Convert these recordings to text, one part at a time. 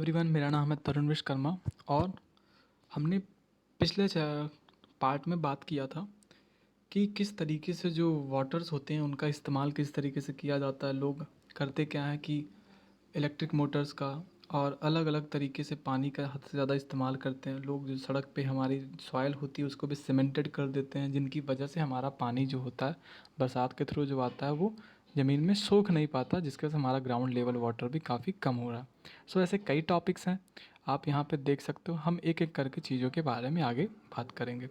Everyone, मेरा नाम है तरुण विश्वकर्मा। और हमने पिछले पार्ट में बात किया था कि किस तरीके से जो वाटर्स होते हैं उनका इस्तेमाल किस तरीके से किया जाता है। लोग करते क्या है कि इलेक्ट्रिक मोटर्स का और अलग अलग तरीके से पानी का हद से ज़्यादा इस्तेमाल करते हैं। लोग जो सड़क पे हमारी सॉइल होती है उसको भी सीमेंटेड कर देते हैं, जिनकी वजह से हमारा पानी जो होता है बरसात के थ्रू जो आता है वो ज़मीन में सोख नहीं पाता, जिसके वजह से हमारा ग्राउंड लेवल वाटर भी काफ़ी कम हो रहा है। सो ऐसे कई टॉपिक्स हैं, आप यहाँ पे देख सकते हो। हम एक एक करके चीज़ों के बारे में आगे बात करेंगे।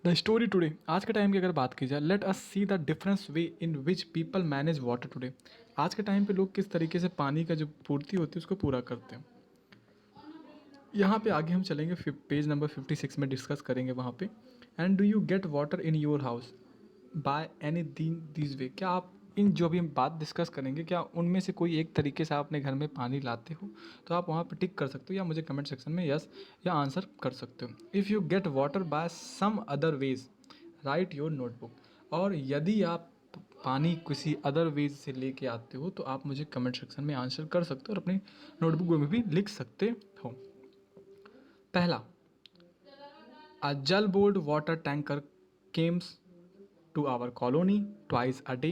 द स्टोरी टुडे, आज के टाइम की अगर बात की जाए, let us see the difference way in which people manage water today. आज के टाइम पे लोग किस तरीके से पानी का जो पूर्ति होती है उसको पूरा करते हैं। यहाँ पे आगे हम चलेंगे, पेज नंबर 56 में डिस्कस करेंगे वहाँ पे। And do you get water in your house by any this way. क्या आप इन जो भी हम बात डिस्कस करेंगे, क्या उनमें से कोई एक तरीके से आप अपने घर में पानी लाते हो? तो आप वहाँ पे टिक कर सकते हो या मुझे कमेंट सेक्शन में यस या आंसर कर सकते हो। If you get water by some other ways, write your notebook. और यदि आप पानी किसी अदर वेज से लेके आते हो तो आप मुझे कमेंट सेक्शन में आंसर कर सकते हो और अपनी नोटबुक में भी लिख सकते हो। पहला, अ जल board water tanker Kemps to our colony twice a day,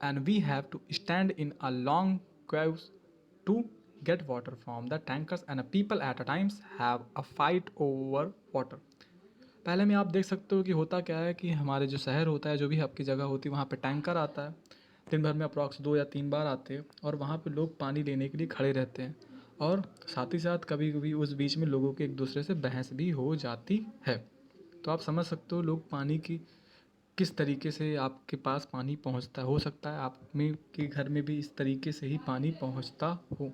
and we have to stand in a long queues to get water from the tankers, and people at times have a fight over water। पहले में आप देख सकते हो कि होता क्या है कि हमारे जो शहर होता है, जो भी आपकी जगह होती है, वहाँ पे टैंकर आता है। दिन भर में अप्रॉक्स 2 या 3 बार आते हैं और वहाँ पे लोग पानी लेने के लिए खड़े रहते हैं। और साथ ही साथ कभी कभी उस बीच में लोगों के एक दूसरे से बहस भी हो जाती है। तो आप समझ सकते हो लोग पानी की किस तरीके से आपके पास पानी पहुंचता है। हो सकता है आप में के घर में भी इस तरीके से ही पानी पहुंचता हो।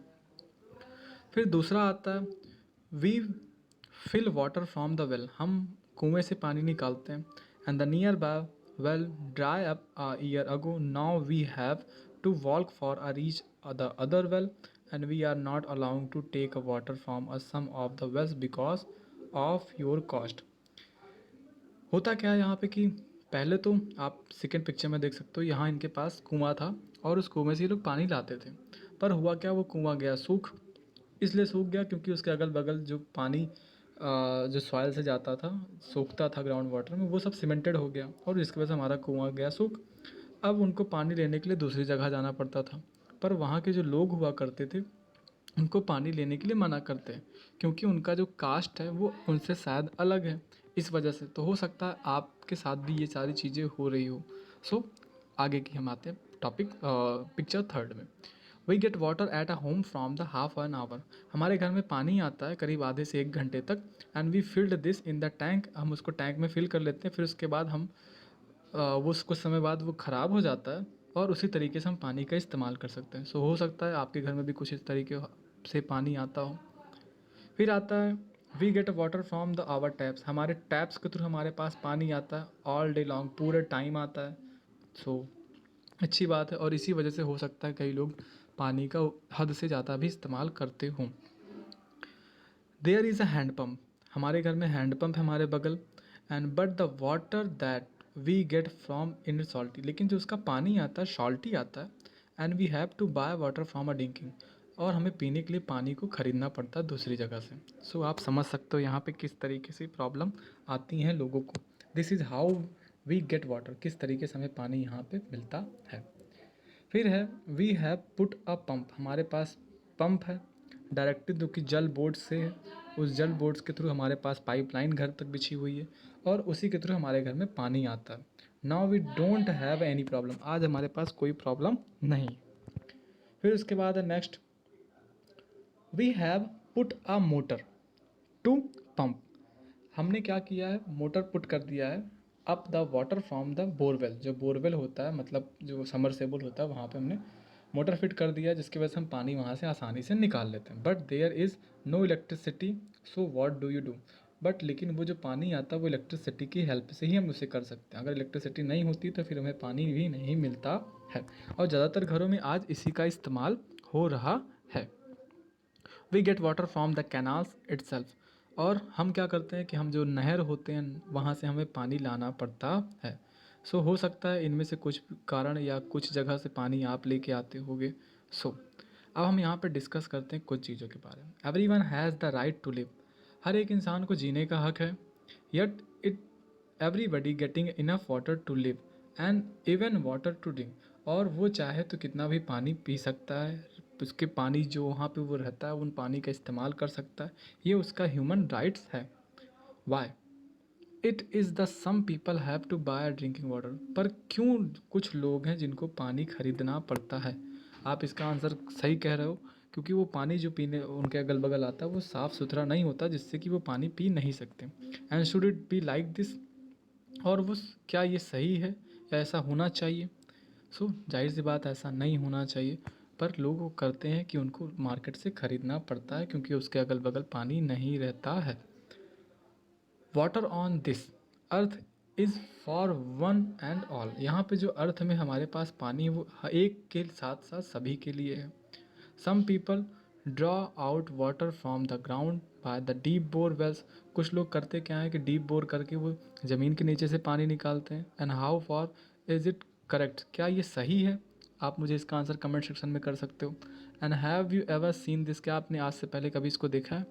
फिर दूसरा आता है, we fill water from the well. हम कुएं से पानी निकालते हैं। And the near by well dry up a year ago, now we have to walk for a reach the other well, and we are not allowed to take a water from a some of the wells because of your cost. होता क्या है यहाँ पे कि पहले तो आप second picture में देख सकते हो, यहाँ इनके पास कुआं था और उस कुएं से ये लोग पानी लाते थे। पर हुआ क्या, वो कुआं गया सूख। इसलिए सूख गया क्योंकि उसके अगल बगल जो पानी जो सॉइल से जाता था, सूखता था ग्राउंड वाटर में, वो सब सीमेंटेड हो गया और जिसकी वजह से हमारा कुआं गया सूख। अब उनको पानी लेने के लिए दूसरी जगह जाना पड़ता था। पर वहाँ के जो लोग हुआ करते थे उनको पानी लेने के लिए मना करते हैं, क्योंकि उनका जो कास्ट है वो उनसे शायद अलग है। इस वजह से तो हो सकता है आपके साथ भी ये सारी चीज़ें हो रही हो। सो आगे की हम आते हैं टॉपिक पिक्चर थर्ड में। We get water at a home from the half an hour. हमारे घर में पानी आता है करीब आधे से 1 घंटे तक। And we filled this in the tank. हम उसको टैंक में फिल कर लेते हैं। फिर उसके बाद हम वो कुछ समय बाद वो ख़राब हो जाता है और उसी तरीके से हम पानी का इस्तेमाल कर सकते हैं। सो हो सकता है आपके घर में भी कुछ इस तरीके से पानी आता हो। फिर आता है, we get water from the our taps. हमारे टैप्स के थ्रू हमारे पास पानी आता है ऑल डे लॉन्ग, पूरे टाइम आता है। सो अच्छी बात है और इसी वजह से हो सकता है कई लोग पानी का हद से ज़्यादा भी इस्तेमाल करते हों। There is a hand pump. हमारे घर में हैंड पम्प है हमारे बगल। And but the water that we get from in salty. लेकिन जो उसका पानी आता है सॉल्टी आता है। And we have to buy water from a drinking. और हमें पीने के लिए पानी को ख़रीदना पड़ता है दूसरी जगह से। सो आप समझ सकते हो यहाँ पे किस तरीके से प्रॉब्लम आती हैं लोगों को। This is how we get water, किस तरीके से हमें पानी यहाँ पे मिलता है। फिर है, we have put a pump. हमारे पास पंप है डायरेक्टली, जो कि जल बोर्ड से है। उस जल बोर्ड्स के थ्रू हमारे पास पाइपलाइन घर तक बिछी हुई है और उसी के थ्रू हमारे घर में पानी आता है। Now we don't have any problem. आज हमारे पास कोई प्रॉब्लम नहीं। फिर उसके बाद है next, we have put a motor to pump. हमने क्या किया है, मोटर पुट कर दिया है up the water from the borewell. जो बोरवेल होता है मतलब जो समरसेबल होता है, वहाँ पे हमने मोटर फिट कर दिया है, जिसकी वजह से हम पानी वहाँ से आसानी से निकाल लेते हैं। But there is no electricity, so what do you do. But लेकिन वो जो पानी आता है वो इलेक्ट्रिसिटी की हेल्प से ही हम उसे कर सकते हैं। अगर इलेक्ट्रिसिटी नहीं होती तो फिर हमें पानी भी नहीं मिलता है। और ज़्यादातर घरों में आज इसी का इस्तेमाल हो रहा है। We get water from the canals itself. और हम क्या करते हैं कि हम जो नहर होते हैं वहाँ से हमें पानी लाना पड़ता है। सो हो सकता है इनमें से कुछ कारण या कुछ जगह से पानी आप लेके आते होगे। सो अब हम यहाँ पर डिस्कस करते हैं कुछ चीज़ों के बारे में। Everyone has the right to live. हर एक इंसान को जीने का हक है। Yet it everybody getting enough water to live and even water to drink. और वो चाहे तो कितना भी पानी पी सकता है, उसके पानी जो वहाँ पे वो रहता है उन पानी का इस्तेमाल कर सकता है। ये उसका ह्यूमन राइट्स है। Why it is the some people have to buy drinking water. पर क्यों कुछ लोग हैं जिनको पानी खरीदना पड़ता है? आप इसका आंसर सही कह रहे हो, क्योंकि वो पानी जो पीने उनके अगल बगल आता है वो साफ़ सुथरा नहीं होता, जिससे कि वो पानी पी नहीं सकते। And should it be like this? और वो क्या ये सही है या ऐसा होना चाहिए? सो जाहिर सी बात ऐसा नहीं होना चाहिए, पर लोग वो करते हैं कि उनको मार्केट से ख़रीदना पड़ता है क्योंकि उसके अगल बगल पानी नहीं रहता है। Water on this earth is for one and all. यहाँ पे जो अर्थ में हमारे पास पानी है वो एक के साथ साथ सभी के लिए है। Some people draw out water from the ground by the deep bore wells. कुछ लोग करते क्या है कि डीप बोर करके वो ज़मीन के नीचे से पानी निकालते हैं। And how for is it correct? क्या ये सही है? आप मुझे इसका आंसर कमेंट सेक्शन में कर सकते हो। And have you ever seen this? क्या आपने आज से पहले कभी इसको देखा है?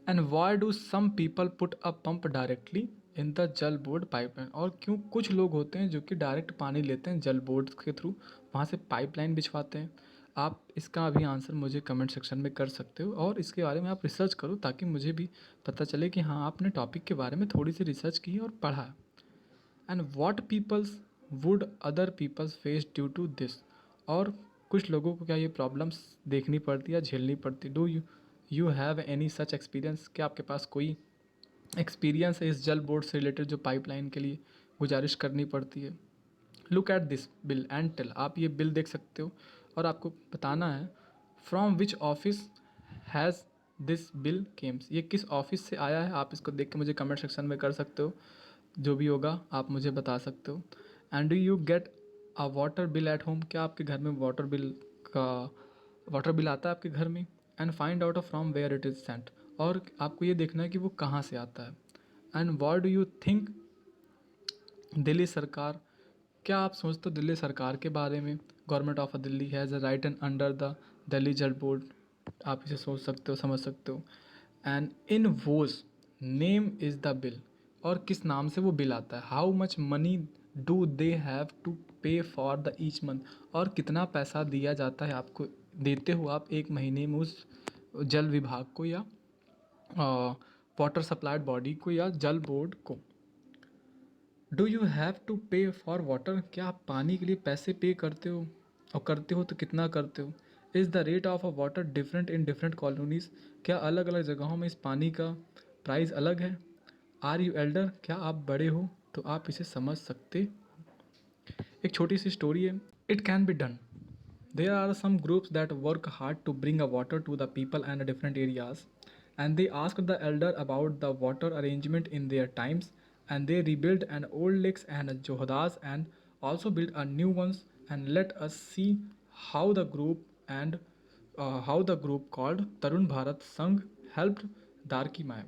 And why do some people put a pump directly in the Jal Board pipeline? और क्यों कुछ लोग होते हैं जो कि डायरेक्ट पानी लेते हैं जल बोर्ड के थ्रू, वहाँ से पाइपलाइन बिछवाते हैं? आप इसका अभी आंसर मुझे कमेंट सेक्शन में कर सकते हो और इसके बारे में आप रिसर्च करो ताकि मुझे भी पता चले कि हाँ आपने टॉपिक के बारे में थोड़ी सी रिसर्च की और पढ़ा है। And what peoples would other peoples face due to this? और कुछ लोगों को क्या ये प्रॉब्लम्स देखनी पड़ती है, झेलनी पड़ती? Do you have any such experience? क्या आपके पास कोई एक्सपीरियंस है इस जल बोर्ड से रिलेटेड जो पाइपलाइन के लिए गुजारिश करनी पड़ती है? Look at this bill and tell. आप ये बिल देख सकते हो और आपको बताना है from which office has this bill Kemps. ये किस ऑफिस से आया है? आप इसको देख के मुझे कमेंट सेक्शन में कर सकते हो। जो भी होगा आप मुझे बता सकते हो। And do you get a water bill at home? क्या आपके घर में वाटर बिल आता है आपके घर में? And find out from where it is sent. और आपको ये देखना है कि वो कहाँ से आता है। And what do you think Delhi सरकार? क्या आप सोचते हो दिल्ली सरकार के बारे में? Government of Delhi has a right and under the Delhi जल बोर्ड। आप इसे सोच सकते हो, समझ सकते हो। And in whose name is the bill. और किस नाम से वो बिल आता है? How much money do they have to pay for the each month? और कितना पैसा दिया जाता है आपको, देते हो आप एक महीने में उस जल विभाग को या वाटर सप्लाइड बॉडी को या जल बोर्ड को? Do you have to pay for water? क्या आप पानी के लिए पैसे पे करते हो, और करते हो तो कितना करते हो? Is the rate of a water different in different colonies? क्या अलग अलग जगहों में इस पानी का प्राइस अलग है? Are you elder? क्या आप बड़े हो? तो आप इसे समझ सकते। एक छोटी सी स्टोरी है। It can be done. There are some groups that work hard to bring a water to the people and different areas, and they asked the elder about the water arrangement in their times, and they rebuilt an old lakes and johdas and also built a new ones. And let us see how the group and how the group called Tarun Bharat Sangh helped Darki Mai.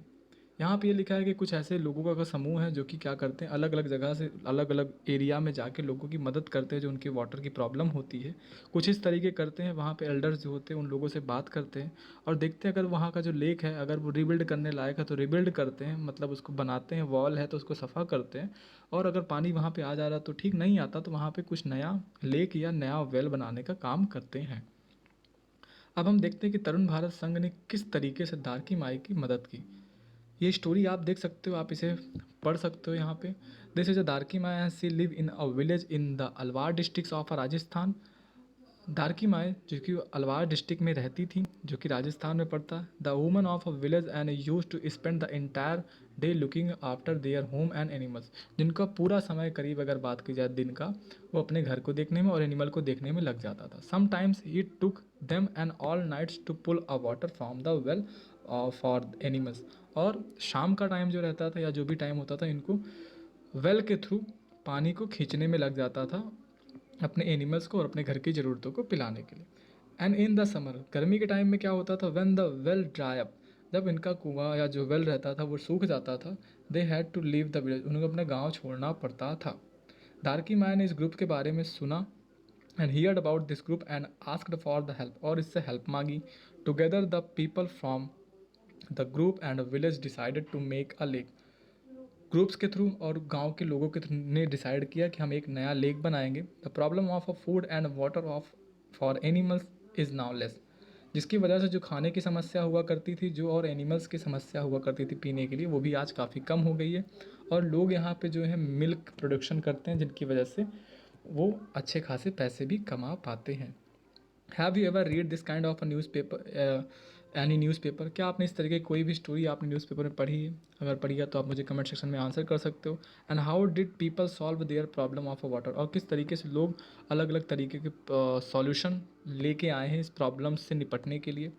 यहाँ पे ये लिखा है कि कुछ ऐसे लोगों का समूह है जो कि क्या करते हैं, अलग अलग जगह से अलग अलग एरिया में जाके लोगों की मदद करते हैं जो उनकी वाटर की प्रॉब्लम होती है। कुछ इस तरीके करते हैं, वहाँ पे एल्डर्स जो होते हैं उन लोगों से बात करते हैं और देखते हैं अगर वहाँ का जो लेक है अगर वो रिबिल्ड करने लायक है तो रिबिल्ड करते हैं, मतलब उसको बनाते हैं, वॉल है तो उसको सफ़ा करते हैं। और अगर पानी वहाँ पर आ जा रहा तो ठीक, नहीं आता तो वहाँ पर कुछ नया लेक या नया वेल बनाने का काम करते हैं। अब हम देखते हैं कि तरुण भारत संघ ने किस तरीके से दारकी माई की मदद की। ये स्टोरी आप देख सकते हो, आप इसे पढ़ सकते हो यहाँ पे। This is a Darki Mai and she live in a village in the Alwar district of Rajasthan. Darki Mai जो कि अलवार डिस्ट्रिक्ट में रहती थी जो कि राजस्थान में पड़ता है। The woman of a village and use to spend the entire day looking after their home and animals. जिनका पूरा समय करीब अगर बात की जाए दिन का, वो अपने घर को देखने में और एनिमल को देखने में लग जाता था। समटाइम्स ही took them and all nights to pull a water from the well for animals. और शाम का टाइम जो रहता था या जो भी टाइम होता था, इनको वेल के थ्रू पानी को खींचने में लग जाता था अपने एनिमल्स को और अपने घर की ज़रूरतों को पिलाने के लिए। एंड इन द समर, गर्मी के टाइम में क्या होता था, when the well dry up, जब इनका कुआं या जो वेल रहता था वो सूख जाता था, they had to leave the village, उनको अपना गांव छोड़ना पड़ता था। दारकी माई ने इस ग्रुप के बारे में सुना and heard about this group and asked for the help, और इससे हेल्प मांगी. Together the people from the group and village decided to make a lake. Groups के थ्रू और गांव के लोगों के थ्रू ने डिसाइड किया कि हम एक नया लेक बनाएंगे. The problem of a food and water of for animals is now less, जिसकी वजह से जो खाने की समस्या हुआ करती थी, जो और एनिमल्स की समस्या हुआ करती थी पीने के लिए, वो भी आज काफ़ी कम हो गई है. और लोग यहाँ पे जो है मिल्क प्रोडक्शन करते हैं, जिनकी वजह से वो अच्छे खासे पैसे भी कमा पाते हैं. Have you ever read this kind of a news paper, any news paper? क्या आपने इस तरीके की कोई भी स्टोरी आपने न्यूज़ पेपर में पढ़ी है? अगर पढ़ी है तो आप मुझे कमेंट सेक्शन में आंसर कर सकते हो. And how did people solve their problem of a water, और किस तरीके से लोग अलग अलग तरीके के सॉल्यूशन लेके आए हैं इस प्रॉब्लम से निपटने के लिए.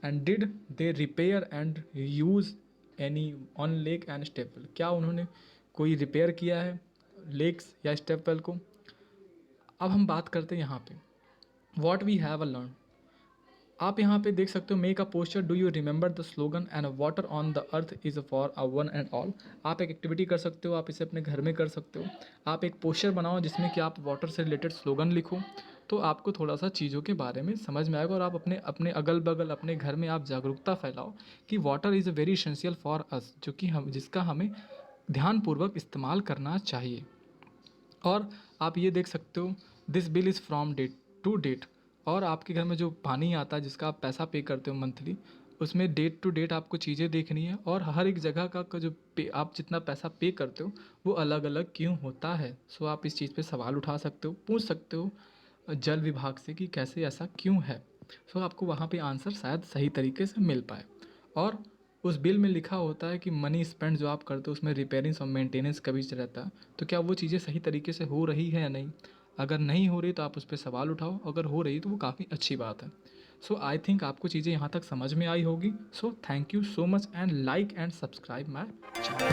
And did they repair and use any on lake and step well, क्या उन्होंने कोई रिपेयर किया है लेक्स या स्टेप वेल को? अब हम बात करते हैं यहाँ पे what we have a learn. आप यहाँ पे देख सकते हो make a poster, do you remember the slogan and water on the earth is for a one and all. आप एक एक्टिविटी कर सकते हो, आप इसे अपने घर में कर सकते हो. आप एक पोस्टर बनाओ जिसमें कि आप वाटर से रिलेटेड स्लोगन लिखो, तो आपको थोड़ा सा चीज़ों के बारे में समझ में आएगा और आप अपने अपने अगल बगल अपने घर में आप जागरूकता फैलाओ कि water is very essential for us, जो कि हम जिसका हमें ध्यानपूर्वक इस्तेमाल करना चाहिए. और आप ये देख सकते हो this bill is from date to date, और आपके घर में जो पानी आता है जिसका आप पैसा पे करते हो मंथली, उसमें डेट टू डेट आपको चीज़ें देखनी है, और हर एक जगह का जो पे आप जितना पैसा पे करते हो वो अलग अलग क्यों होता है. सो आप इस चीज़ पे सवाल उठा सकते हो, पूछ सकते हो जल विभाग से कि कैसे ऐसा क्यों है. सो आपको वहाँ पे आंसर शायद सही तरीके से मिल पाए. और उस बिल में लिखा होता है कि मनी स्पेंड जो आप करते हो उसमें रिपेयरिंग्स और मेंटेनेंस का भी रहता है, तो क्या वो चीज़ें सही तरीके से हो रही है या नहीं. अगर नहीं हो रही तो आप उस पर सवाल उठाओ, अगर हो रही तो वो काफ़ी अच्छी बात है. सो आई थिंक आपको चीज़ें यहाँ तक समझ में आई होगी. So thank you so much and like and subscribe my channel.